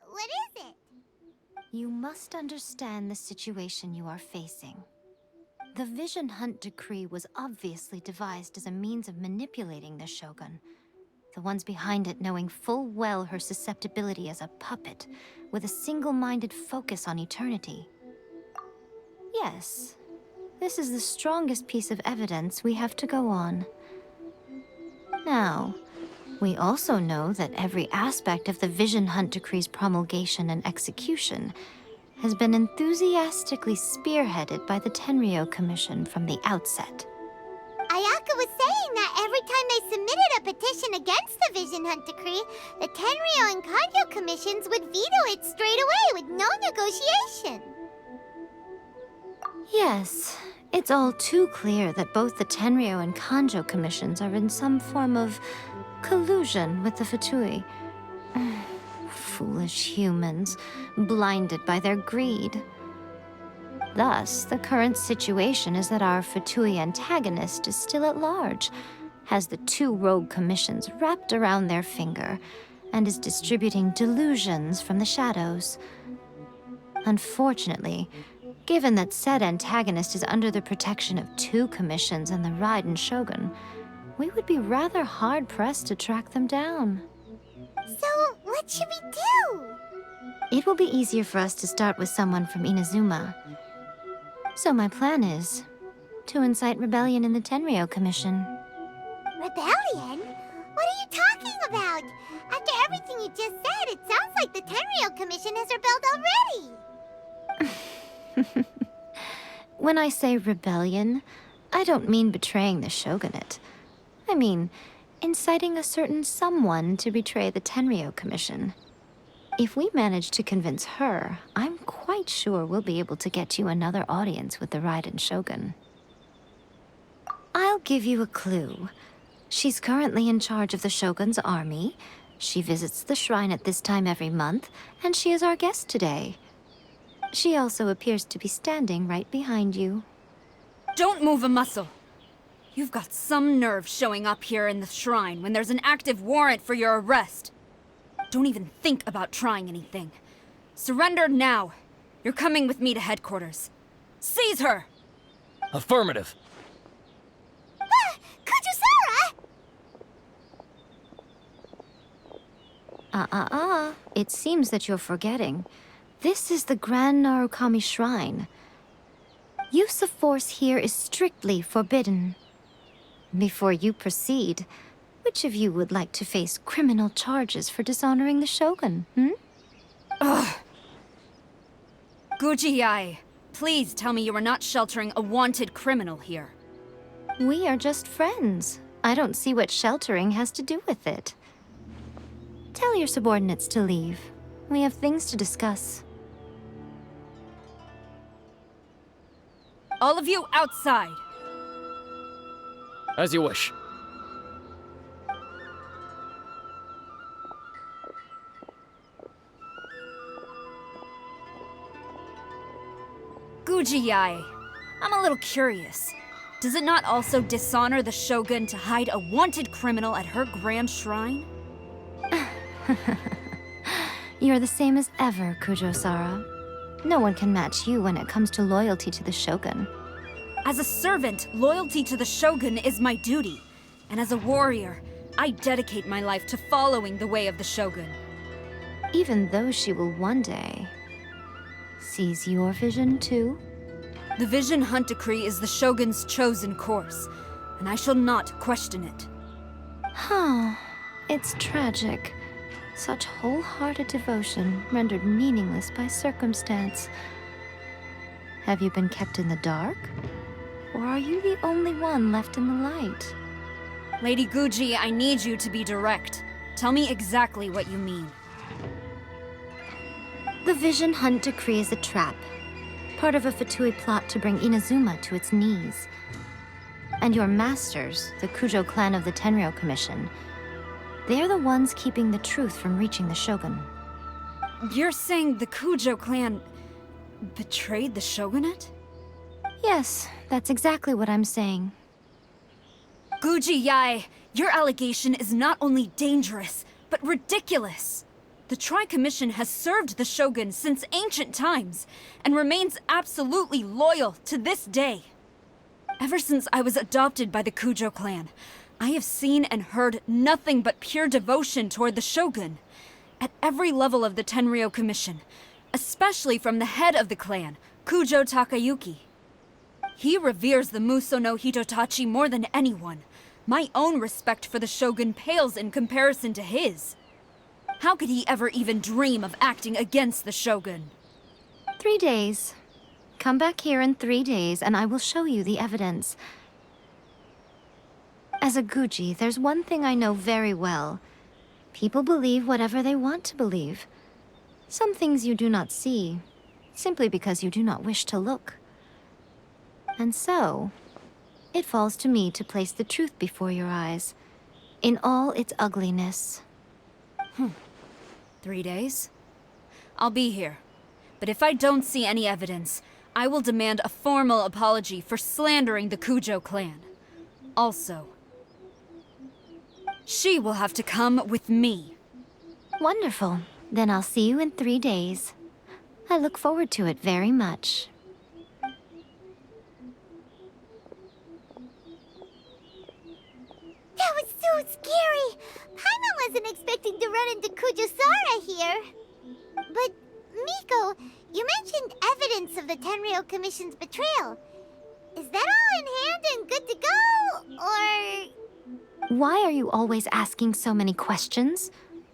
What is it? You must understand the situation you are facing. The Vision Hunt Decree was obviously devised as a means of manipulating the Shogun. The ones behind it knowing full well her susceptibility as a puppet, with a single-minded focus on eternity. Yes, this is the strongest piece of evidence we have to go on. Now, we also know that every aspect of the Vision Hunt Decree's promulgation and execution has been enthusiastically spearheaded by the Tenryou Commission from the outset. Ayaka was saying that every time they submitted a petition against the Vision Hunt Decree, the Tenryou and Kanjo commissions would veto it straight away with no negotiation. Yes, it's all too clear that both the Tenryou and Kanjo commissions are in some form of collusion with the Fatui. Foolish humans, blinded by their greed. Thus, the current situation is that our Fatui antagonist is still at large, has the two rogue commissions wrapped around their finger, and is distributing delusions from the shadows. Unfortunately, given that said antagonist is under the protection of two commissions and the Raiden Shogun, we would be rather hard-pressed to track them down. So, what should we do? It will be easier for us to start with someone from Inazuma. So my plan is to incite rebellion in the Tenryou Commission. Rebellion? What are you talking about? After everything you just said, it sounds like the Tenryou Commission has rebelled already. When I say rebellion, I don't mean betraying the shogunate. I mean inciting a certain someone to betray the Tenryou Commission. If we manage to convince her, I'm quite sure we'll be able to get you another audience with the Raiden Shogun. I'll give you a clue. She's currently in charge of the Shogun's army. She visits the shrine at this time every month, and she is our guest today. She also appears to be standing right behind you. Don't move a muscle. You've got some nerve showing up here in the shrine when there's an active warrant for your arrest. Don't even think about trying anything. Surrender now. You're coming with me to headquarters. Seize her! Affirmative. Kujusara! It seems that you're forgetting. This is the Grand Narukami Shrine. Use of force here is strictly forbidden. Before you proceed, which of you would like to face criminal charges for dishonoring the Shogun, Ugh. Guji-ai, please tell me you are not sheltering a wanted criminal here. We are just friends. I don't see what sheltering has to do with it. Tell your subordinates to leave. We have things to discuss. All of you outside. As you wish. Guji-ai, I'm a little curious. Does it not also dishonor the Shogun to hide a wanted criminal at her grand shrine? You're the same as ever, Kujo-sara. No one can match you when it comes to loyalty to the Shogun. As a servant, loyalty to the Shogun is my duty. And as a warrior, I dedicate my life to following the way of the Shogun. Even though she will one day seize your vision too? The Vision Hunt Decree is the Shogun's chosen course, and I shall not question it. Huh. It's tragic. Such wholehearted devotion rendered meaningless by circumstance. Have you been kept in the dark? Or are you the only one left in the light? Lady Guji, I need you to be direct. Tell me exactly what you mean. The Vision Hunt Decree is a trap. Part of a Fatui plot to bring Inazuma to its knees. And your masters, the Kujo clan of the Tenryou Commission, they're the ones keeping the truth from reaching the Shogun. You're saying the Kujo clan betrayed the Shogunate? Yes, that's exactly what I'm saying. Guji-ai, your allegation is not only dangerous, but ridiculous. The Tri-Commission has served the Shogun since ancient times, and remains absolutely loyal to this day. Ever since I was adopted by the Kujo clan, I have seen and heard nothing but pure devotion toward the Shogun. At every level of the Tenryou Commission, especially from the head of the clan, Kujo Takayuki. He reveres the Muso no Hitotachi more than anyone. My own respect for the Shogun pales in comparison to his. How could he ever even dream of acting against the Shogun? 3 days. Come back here in 3 days, and I will show you the evidence. As a Guji, there's one thing I know very well. People believe whatever they want to believe. Some things you do not see, simply because you do not wish to look. And so, it falls to me to place the truth before your eyes, in all its ugliness. 3 days? I'll be here. But if I don't see any evidence, I will demand a formal apology for slandering the Kujo clan. Also, she will have to come with me. Wonderful. Then I'll see you in 3 days. I look forward to it very much. That was so scary! Paimon wasn't expecting to run into Kujusara here. But, Miko, you mentioned evidence of the Tenryou Commission's betrayal. Is that all in hand and good to go, or...? Why are you always asking so many questions?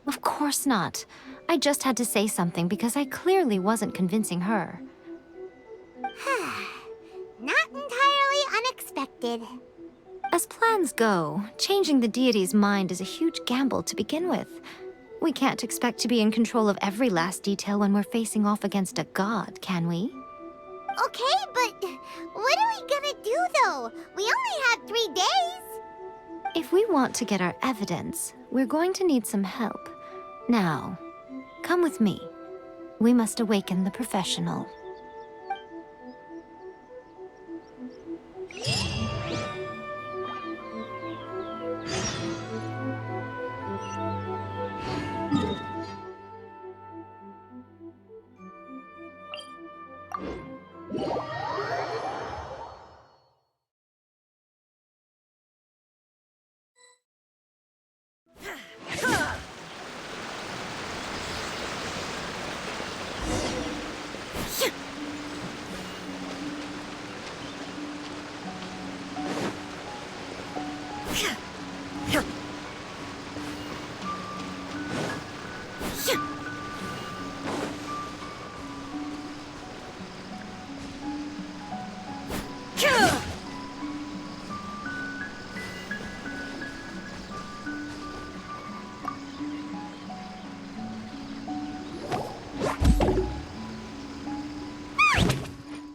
Of course not. I just had to say something because I clearly wasn't convincing her. Not entirely unexpected. As plans go, changing the deity's mind is a huge gamble to begin with. We can't expect to be in control of every last detail when we're facing off against a god, can we? Okay, but what are we gonna do, though? We only have 3 days. If we want to get our evidence, we're going to need some help. Now, come with me. We must awaken the professional.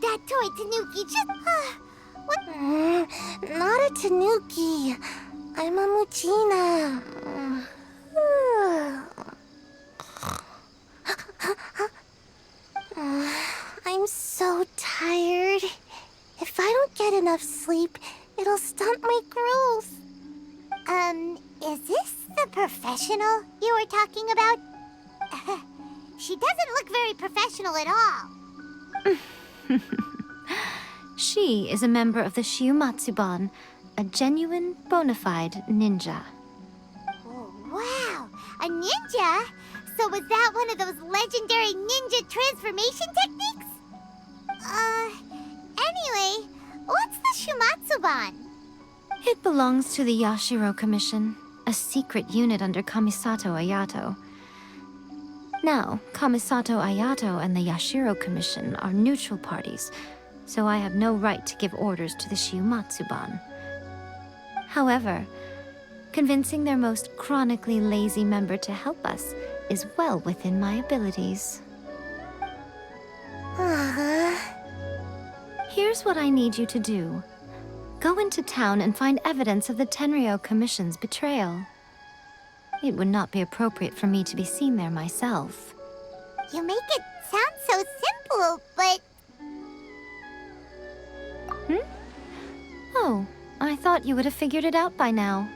That toy Tanuki just... what? Not a Tanuki. I'm a Muchina. I'm so tired. If I don't get enough sleep, it'll stunt my growth. Is this the professional you were talking about? She doesn't look very professional at all. She is a member of the Shiumatsuban, a genuine, bona fide ninja. Oh, wow! A ninja? So was that one of those legendary ninja transformation techniques? Anyway, what's the Shumatsuban? It belongs to the Yashiro Commission, a secret unit under Kamisato Ayato. Now, Kamisato Ayato and the Yashiro Commission are neutral parties, so I have no right to give orders to the Shiumatsuban. However, convincing their most chronically lazy member to help us is well within my abilities. Here's what I need you to do. Go into town and find evidence of the Tenryou Commission's betrayal. It would not be appropriate for me to be seen there myself. You make it sound so simple, but... Oh, I thought you would have figured it out by now.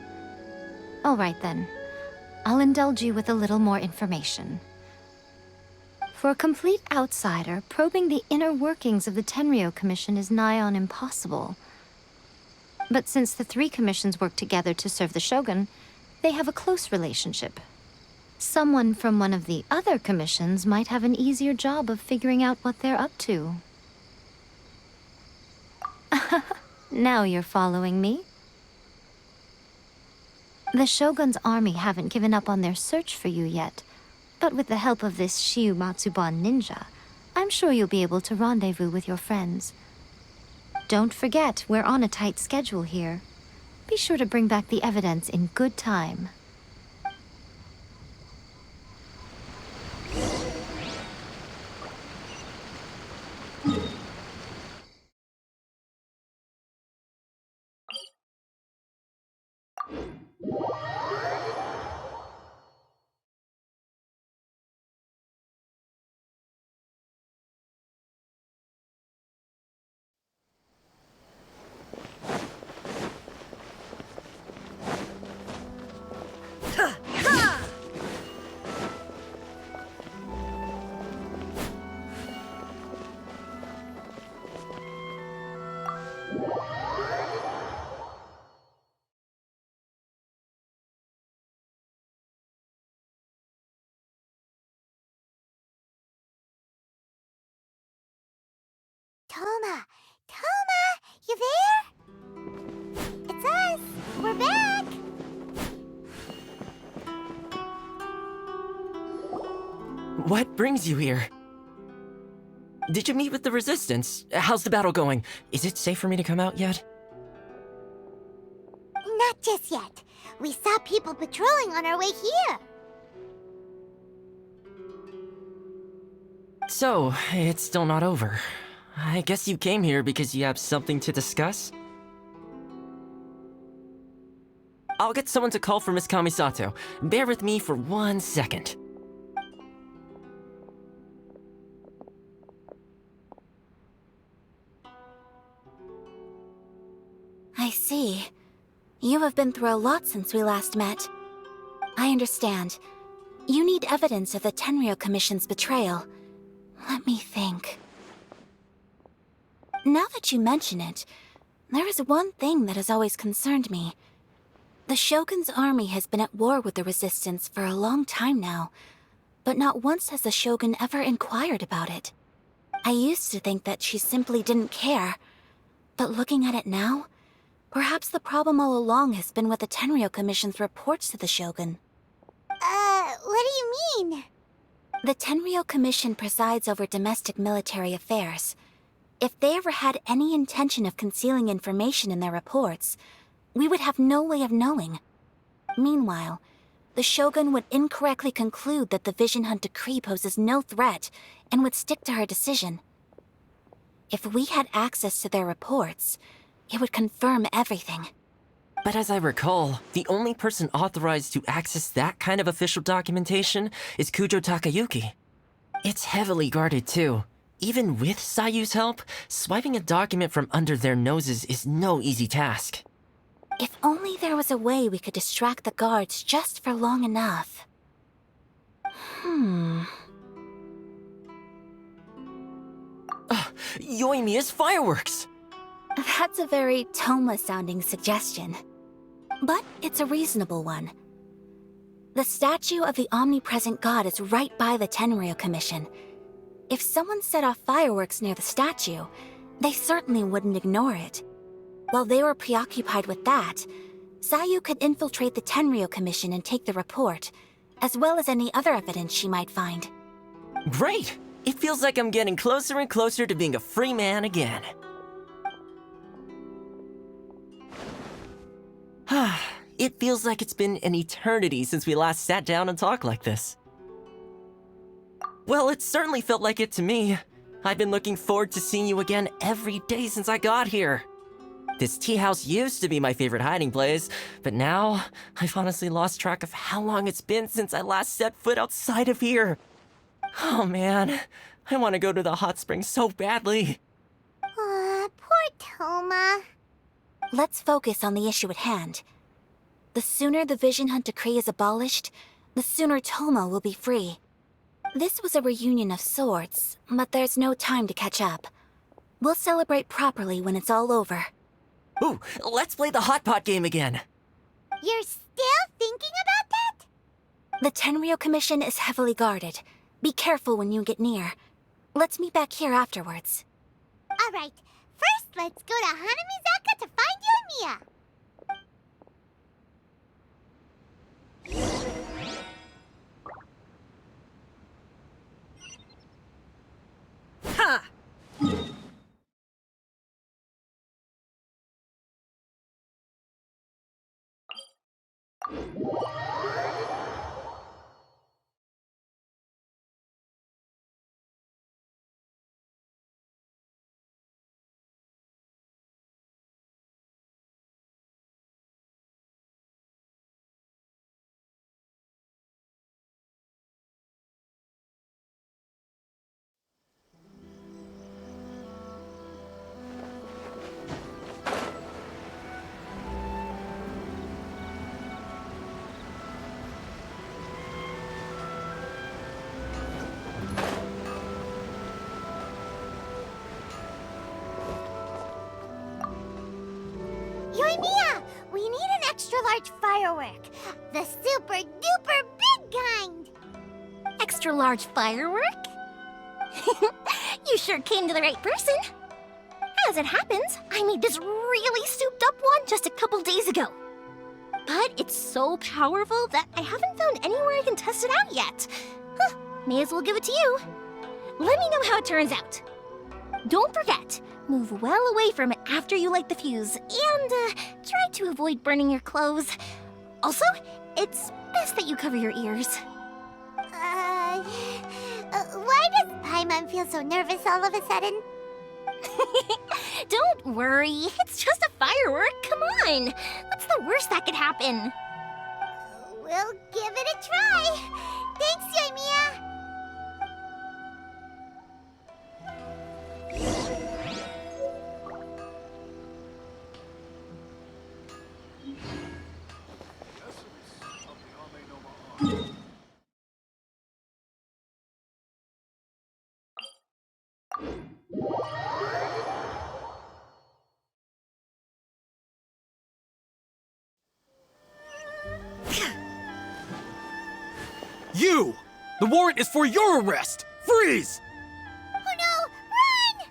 All right then. I'll indulge you with a little more information. For a complete outsider, probing the inner workings of the Tenryou Commission is nigh on impossible. But since the three commissions work together to serve the Shogun, they have a close relationship. Someone from one of the other commissions might have an easier job of figuring out what they're up to. Now you're following me. The Shogun's army haven't given up on their search for you yet, but with the help of this Shiu Matsuban ninja, I'm sure you'll be able to rendezvous with your friends. Don't forget, we're on a tight schedule here. Be sure to bring back the evidence in good time. Toma! Toma! You there? It's us! We're back! What brings you here? Did you meet with the Resistance? How's the battle going? Is it safe for me to come out yet? Not just yet. We saw people patrolling on our way here. So, it's still not over. I guess you came here because you have something to discuss? I'll get someone to call for Miss Kamisato. Bear with me for 1 second. I see. You have been through a lot since we last met. I understand. You need evidence of the Tenryou Commission's betrayal. Let me think. Now that you mention it, there is one thing that has always concerned me. The Shogun's army has been at war with the Resistance for a long time now, but not once has the Shogun ever inquired about it. I used to think that she simply didn't care, but looking at it now, perhaps the problem all along has been with the Tenryou Commission's reports to the Shogun. What do you mean? The Tenryou Commission presides over domestic military affairs. If they ever had any intention of concealing information in their reports, we would have no way of knowing. Meanwhile, the Shogun would incorrectly conclude that the Vision Hunt decree poses no threat and would stick to her decision. If we had access to their reports, it would confirm everything. But as I recall, the only person authorized to access that kind of official documentation is Kujo Takayuki. It's heavily guarded too. Even with Sayu's help, swiping a document from under their noses is no easy task. If only there was a way we could distract the guards just for long enough. Yoimiya's fireworks! That's a very Toma-sounding suggestion. But it's a reasonable one. The statue of the omnipresent god is right by the Tenryou Commission. If someone set off fireworks near the statue, they certainly wouldn't ignore it. While they were preoccupied with that, Sayu could infiltrate the Tenryou Commission and take the report, as well as any other evidence she might find. Great! It feels like I'm getting closer and closer to being a free man again. It feels like it's been an eternity since we last sat down and talked like this. Well, it certainly felt like it to me. I've been looking forward to seeing you again every day since I got here. This tea house used to be my favorite hiding place, but now I've honestly lost track of how long it's been since I last set foot outside of here. Oh man, I want to go to the hot springs so badly. Poor Toma. Let's focus on the issue at hand. The sooner the Vision Hunt decree is abolished, the sooner Toma will be free. This was a reunion of sorts, but there's no time to catch up. We'll celebrate properly when it's all over. Ooh, let's play the hot pot game again. You're still thinking about that? The Tenryo Commission is heavily guarded. Be careful when you get near. Let's meet back here afterwards. All right. First, let's go to Hanamizaka to find Yoimiya. Ha! Yoimiya, we need an extra-large firework. The super-duper big kind. Extra-large firework? You sure came to the right person. As it happens, I made this really souped-up one just a couple days ago. But it's so powerful that I haven't found anywhere I can test it out yet. Huh, may as well give it to you. Let me know how it turns out. Don't forget, move well away from it after you light the fuse, and try to avoid burning your clothes. Also, it's best that you cover your ears. Why does Paimon feel so nervous all of a sudden? Don't worry, it's just a firework, come on! What's the worst that could happen? We'll give it a try. Thanks, Yoimiya. You! The warrant is for your arrest! Freeze! Oh no! Run!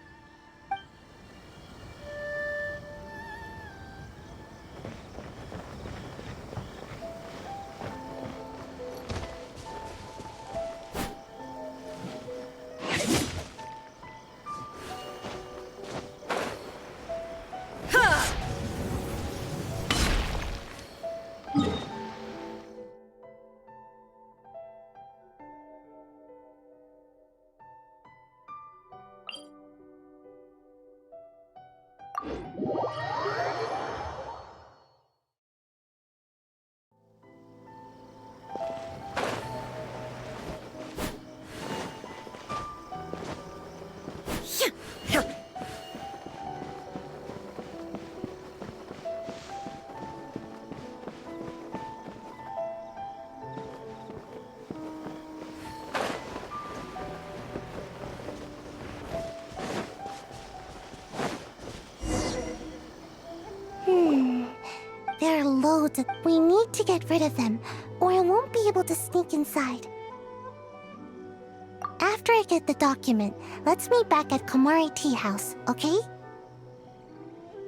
There are loads of... We need to get rid of them, or I won't be able to sneak inside. After I get the document, let's meet back at Komari Tea House, okay?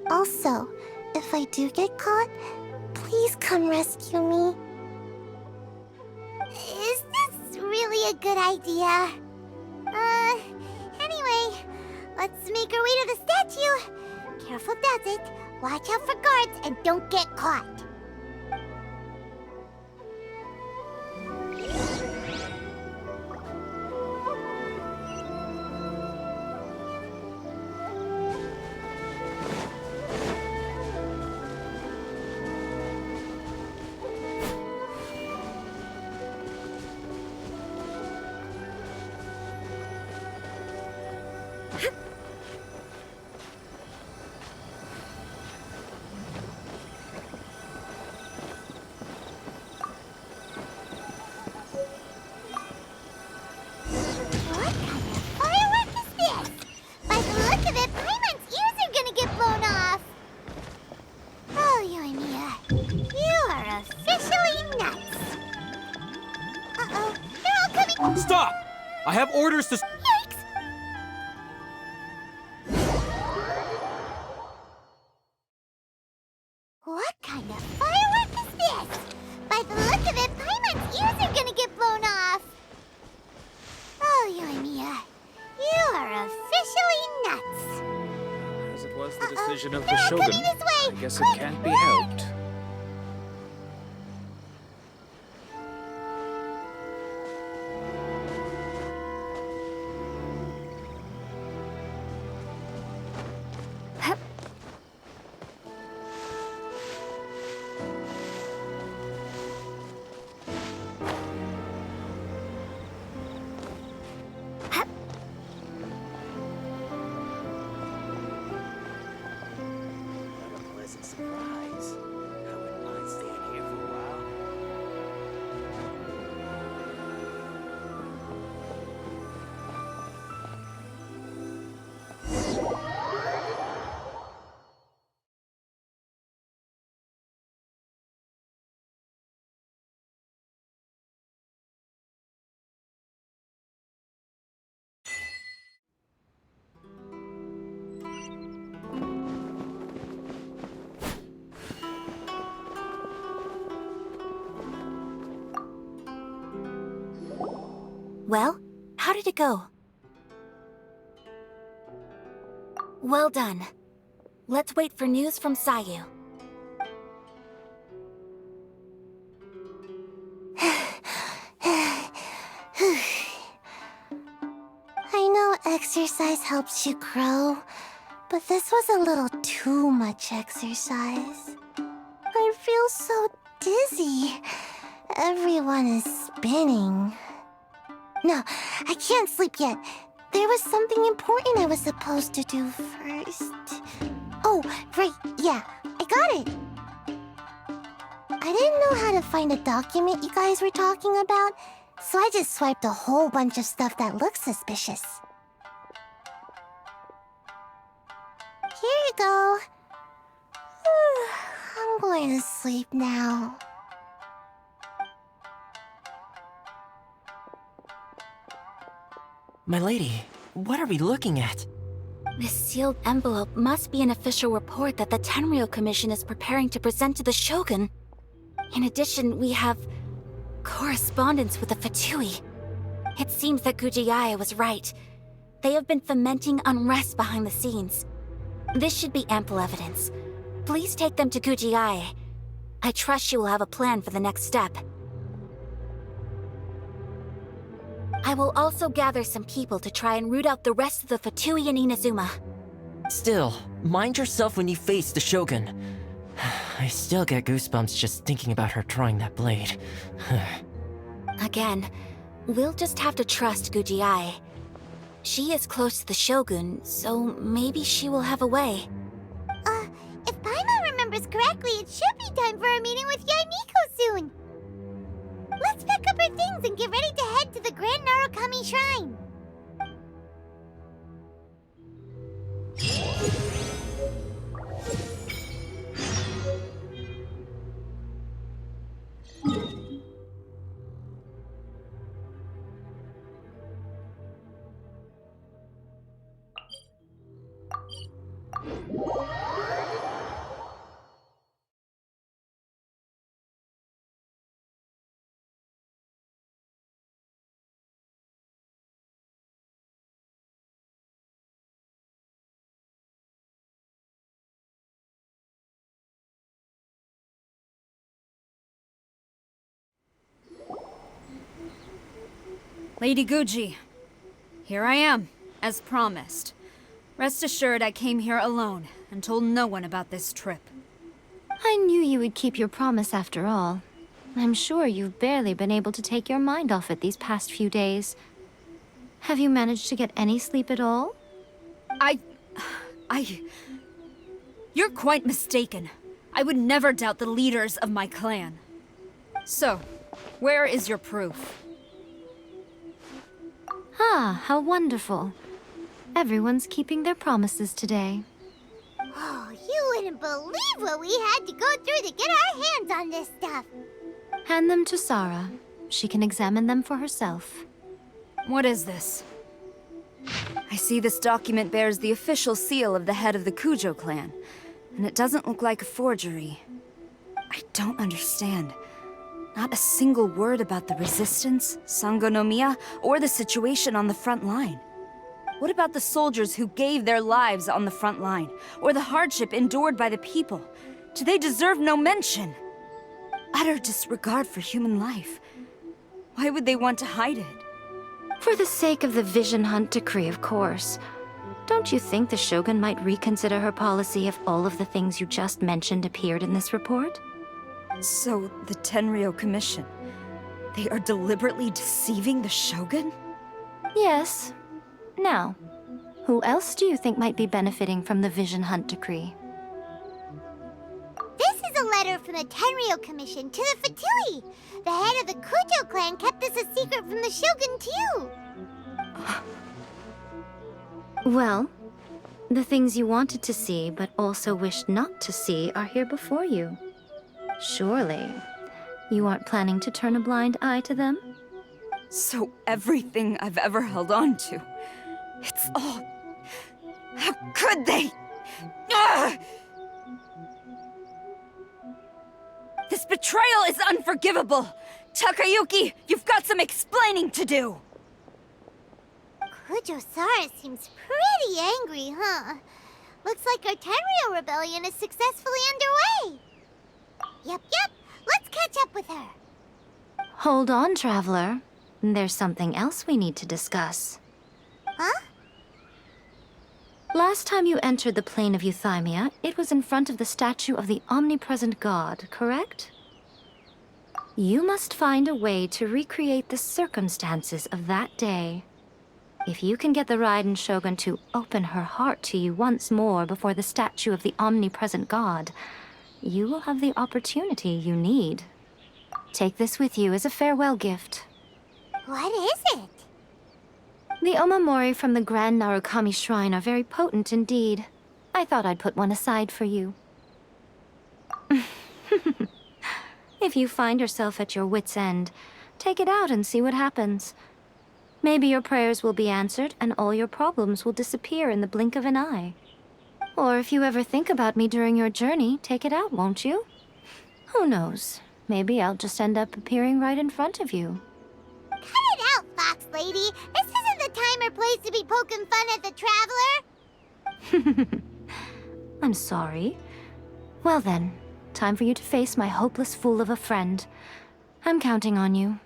Also, if I do get caught, please come rescue me. Is this really a good idea? Anyway, let's make our way to the statue. Careful does it. Watch out for guards and don't get caught. look of it, Paimon's ears are gonna get blown off! Oh, Yoimiya, you are officially nuts! Uh-oh, they're all coming— Stop! I have orders to. Yikes! What kind of firework is this? By the look of it, Paimon's ears are gonna get blown off! Oh, Yoimiya, you are officially nuts! As it was the decision of the They're all Shogun, coming this way! I guess it Quick! can't be helped. What a pleasant surprise. I wouldn't mind staying here for a while. Well, how did it go? Well done. Let's wait for news from Sayu. I know exercise helps you grow, but this was a little too much exercise. I feel so dizzy. Everyone is spinning. No, I can't sleep yet. There was something important I was supposed to do first. Oh, right, yeah, I got it. I didn't know how to find a document you guys were talking about, so I just swiped a whole bunch of stuff that looks suspicious. Here you go. I'm going to sleep now. My lady, what are we looking at? This sealed envelope must be an official report that the Tenryo Commission is preparing to present to the Shogun. In addition, we have correspondence with the Fatui. It seems that Gujiaya was right. They have been fomenting unrest behind the scenes. This should be ample evidence. Please take them to Gujiaya. I trust she will have a plan for the next step. I will also gather some people to try and root out the rest of the Fatui in Inazuma. Still, mind yourself when you face the Shogun. I still get goosebumps just thinking about her drawing that blade. Again, we'll just have to trust Gujiai. She is close to the Shogun, so maybe she will have a way. If Paimon remembers correctly, it should be time for a meeting with Yaimiko soon. Let's pack up our things and get ready to head to the Grand Narukami Shrine. Lady Guji, here I am, as promised. Rest assured I came here alone and told no one about this trip. I knew you would keep your promise after all. I'm sure you've barely been able to take your mind off it these past few days. Have you managed to get any sleep at all? You're quite mistaken. I would never doubt the leaders of my clan. So, where is your proof? Ah, how wonderful. Everyone's keeping their promises today. Oh, you wouldn't believe what we had to go through to get our hands on this stuff. Hand them to Sarah. She can examine them for herself. What is this? I see this document bears the official seal of the head of the Kujo clan, and it doesn't look like a forgery. I don't understand. Not a single word about the resistance, Sangonomiya, or the situation on the front line. What about the soldiers who gave their lives on the front line, or the hardship endured by the people? Do they deserve no mention? Utter disregard for human life. Why would they want to hide it? For the sake of the Vision Hunt decree, of course. Don't you think the Shogun might reconsider her policy if all of the things you just mentioned appeared in this report? So, the Tenryo Commission, they are deliberately deceiving the Shogun? Yes. Now, who else do you think might be benefiting from the Vision Hunt decree? This is a letter from the Tenryo Commission to the Fatui. The head of the Kujo clan kept this a secret from the Shogun, too. Well, the things you wanted to see but also wished not to see are here before you. Surely, you aren't planning to turn a blind eye to them? So everything I've ever held on to, it's all... How could they? Ugh! This betrayal is unforgivable! Takayuki, you've got some explaining to do! Kujo-Sara seems pretty angry, huh? Looks like our Tenryo rebellion is successfully underway. Yep, let's catch up with her. Hold on, Traveler. There's something else we need to discuss. Huh? Last time you entered the plane of Euthymia, it was in front of the statue of the omnipresent god, correct? You must find a way to recreate the circumstances of that day. If you can get the Raiden Shogun to open her heart to you once more before the statue of the omnipresent god, you will have the opportunity you need. Take this with you as a farewell gift. What is it? The omamori from the Grand Narukami Shrine are very potent indeed. I thought I'd put one aside for you. If you find yourself at your wit's end, take it out and see what happens. Maybe your prayers will be answered and all your problems will disappear in the blink of an eye. Or if you ever think about me during your journey, take it out, won't you? Who knows? Maybe I'll just end up appearing right in front of you. Cut it out, Fox Lady. This isn't the time or place to be poking fun at the Traveler. I'm sorry. Well then, time for you to face my hopeless fool of a friend. I'm counting on you.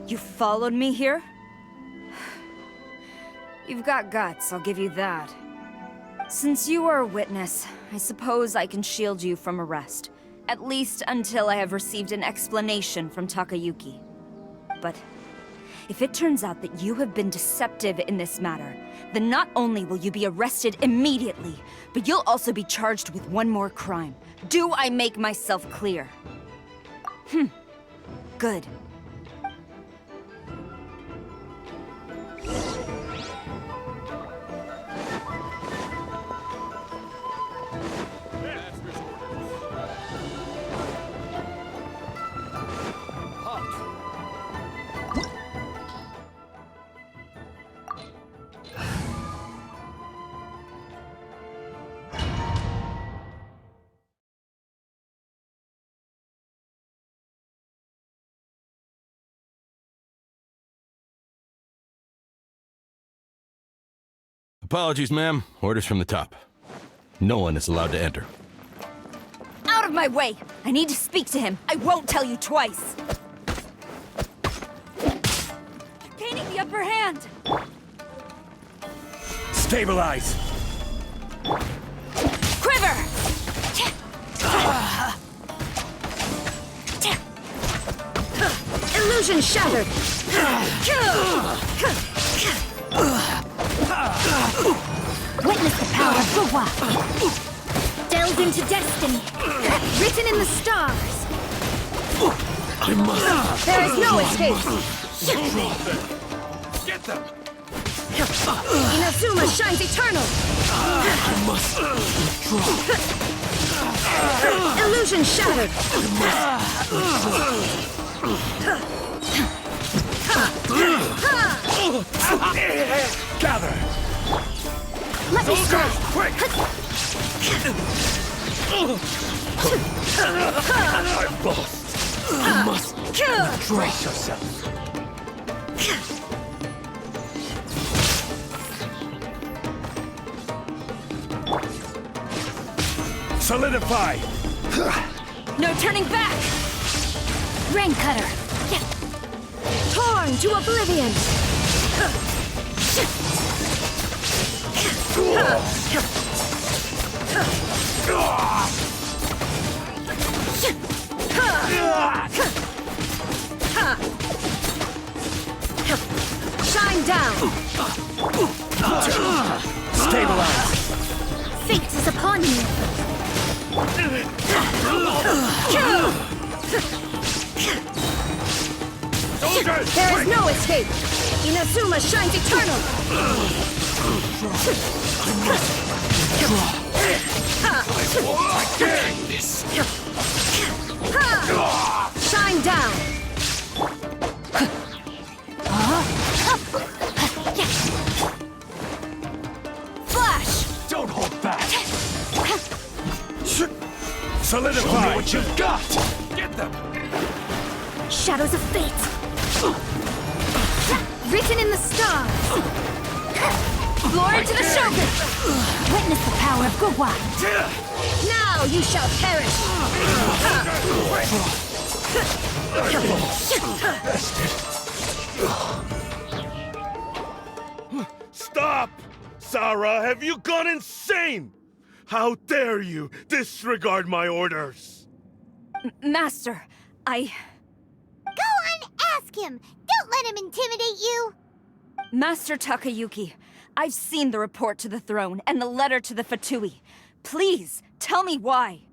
You followed me here? You've got guts, I'll give you that. Since you are a witness, I suppose I can shield you from arrest. At least until I have received an explanation from Takayuki. But if it turns out that you have been deceptive in this matter, then not only will you be arrested immediately, but you'll also be charged with one more crime. Do I make myself clear? Good. Apologies, ma'am. Orders from the top. No one is allowed to enter. Out of my way! I need to speak to him. I won't tell you twice. Gaining the upper hand. Stabilize! Quiver! Illusion shattered! Witness the power of Gugwa. Delve into destiny. Written in the stars. I must... There is no escape! Get them! Inazuma shines eternal! I must... Illusion shattered! Gather! Let me strike. Quick! I'm lost! You must... Brace yourself! Solidify! No turning back! Rain cutter. Torn to oblivion! Shine down! Stabilize! Fate is upon you. Soldiers! There is no escape! Inazuma shines eternal! This! Shine down! Flash! Don't hold back! Solidify! Show me what you've got! Get them! Shadows of fate. Written in the stars. Glory to the Shogun! Witness the power of Gugwa. Now you shall perish! Stop! Sarah, have you gone insane? How dare you disregard my orders? Master, I... Go on, ask him. Don't let him intimidate you. Master Takayuki, I've seen the report to the throne and the letter to the Fatui. Please, tell me why.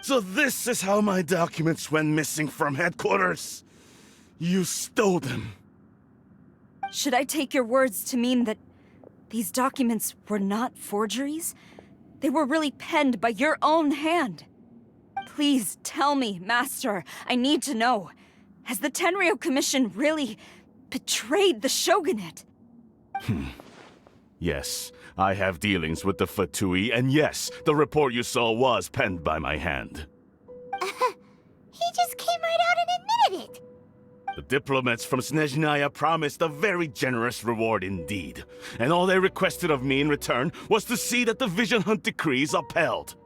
So this is how my documents went missing from headquarters? You stole them. Should I take your words to mean that these documents were not forgeries? They were really penned by your own hand. Please tell me, Master. I need to know. Has the Tenryo Commission really betrayed the Shogunate? Yes, I have dealings with the Fatui, and yes, the report you saw was penned by my hand. He just came right out and admitted it. The diplomats from Snezhnaya promised a very generous reward indeed, and all they requested of me in return was to see that the Vision Hunt decree is upheld.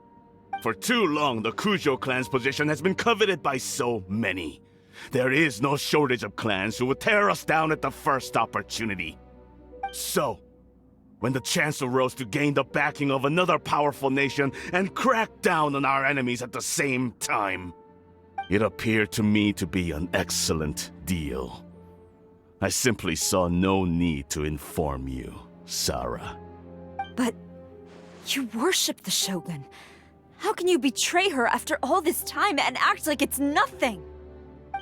For too long, the Kujo clan's position has been coveted by so many. There is no shortage of clans who would tear us down at the first opportunity. So, when the chance arose to gain the backing of another powerful nation and crack down on our enemies at the same time, it appeared to me to be an excellent deal. I simply saw no need to inform you, Sarah. But you worship the Shogun. How can you betray her after all this time and act like it's nothing?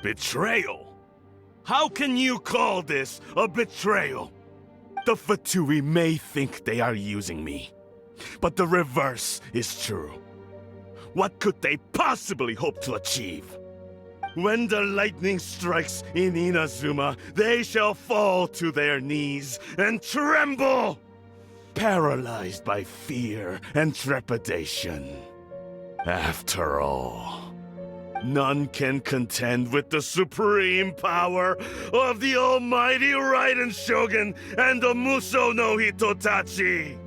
Betrayal? How can you call this a betrayal? The Fatui may think they are using me, but the reverse is true. What could they possibly hope to achieve? When the lightning strikes in Inazuma, they shall fall to their knees and tremble, paralyzed by fear and trepidation. After all, none can contend with the supreme power of the almighty Raiden Shogun and the Muso no Hitotachi!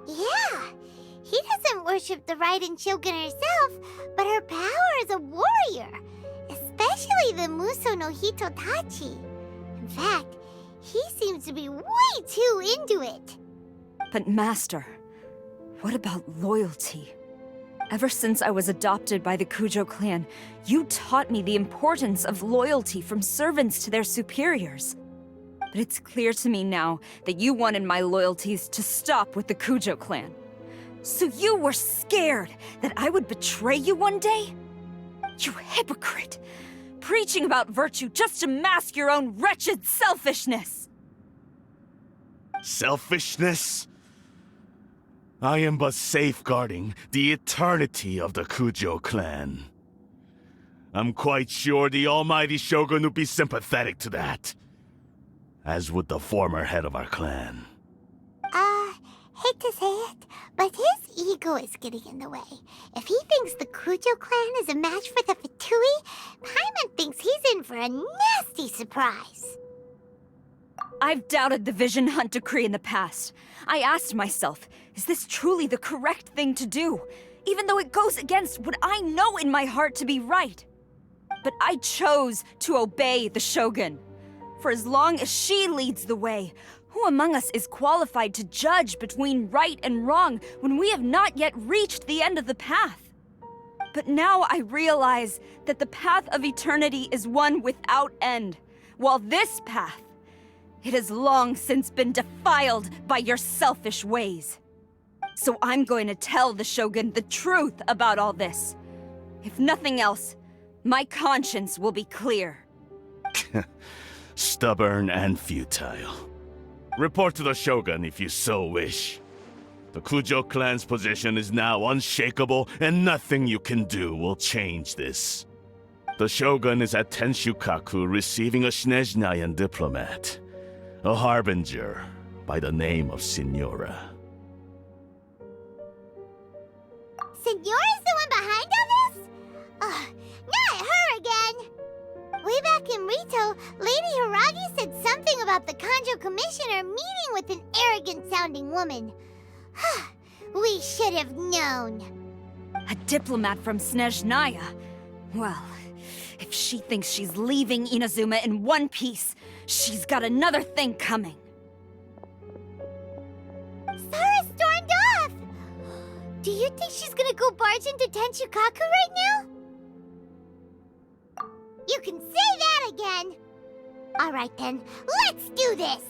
Yeah, he doesn't worship the Raiden Shogun herself, but her power as a warrior, especially the Muso no Hitotachi. In fact, he seems to be way too into it. But Master, what about loyalty? Ever since I was adopted by the Kujo clan, you taught me the importance of loyalty from servants to their superiors. But it's clear to me now that you wanted my loyalties to stop with the Kujo clan. So you were scared that I would betray you one day? You hypocrite! Preaching about virtue just to mask your own wretched selfishness! Selfishness? I am but safeguarding the eternity of the Kujo clan. I'm quite sure the almighty Shogun would be sympathetic to that. As would the former head of our clan. Hate to say it, but his ego is getting in the way. If he thinks the Kujo clan is a match for the Fatui, Paimon thinks he's in for a nasty surprise. I've doubted the Vision Hunt decree in the past. I asked myself, is this truly the correct thing to do? Even though it goes against what I know in my heart to be right. But I chose to obey the Shogun. For as long as she leads the way, who among us is qualified to judge between right and wrong when we have not yet reached the end of the path? But now I realize that the path of eternity is one without end, while this path, it has long since been defiled by your selfish ways. So I'm going to tell the Shogun the truth about all this. If nothing else, my conscience will be clear. Stubborn and futile. Report to the Shogun if you so wish. The Kujo clan's position is now unshakable, and nothing you can do will change this. The Shogun is at Tenshukaku receiving a Snezhnayan diplomat, a harbinger by the name of Signora. Signora's the one behind all this? Not her again! Way back in Rito, Lady Hiragi said something about the Kanjo Commissioner meeting with an arrogant-sounding woman. We should have known. A diplomat from Snezhnaya? Well, if she thinks she's leaving Inazuma in one piece, she's got another thing coming. Sarah stormed off! Do you think she's gonna go barge into Tenshukaku right now? You can say that again! Alright then, let's do this!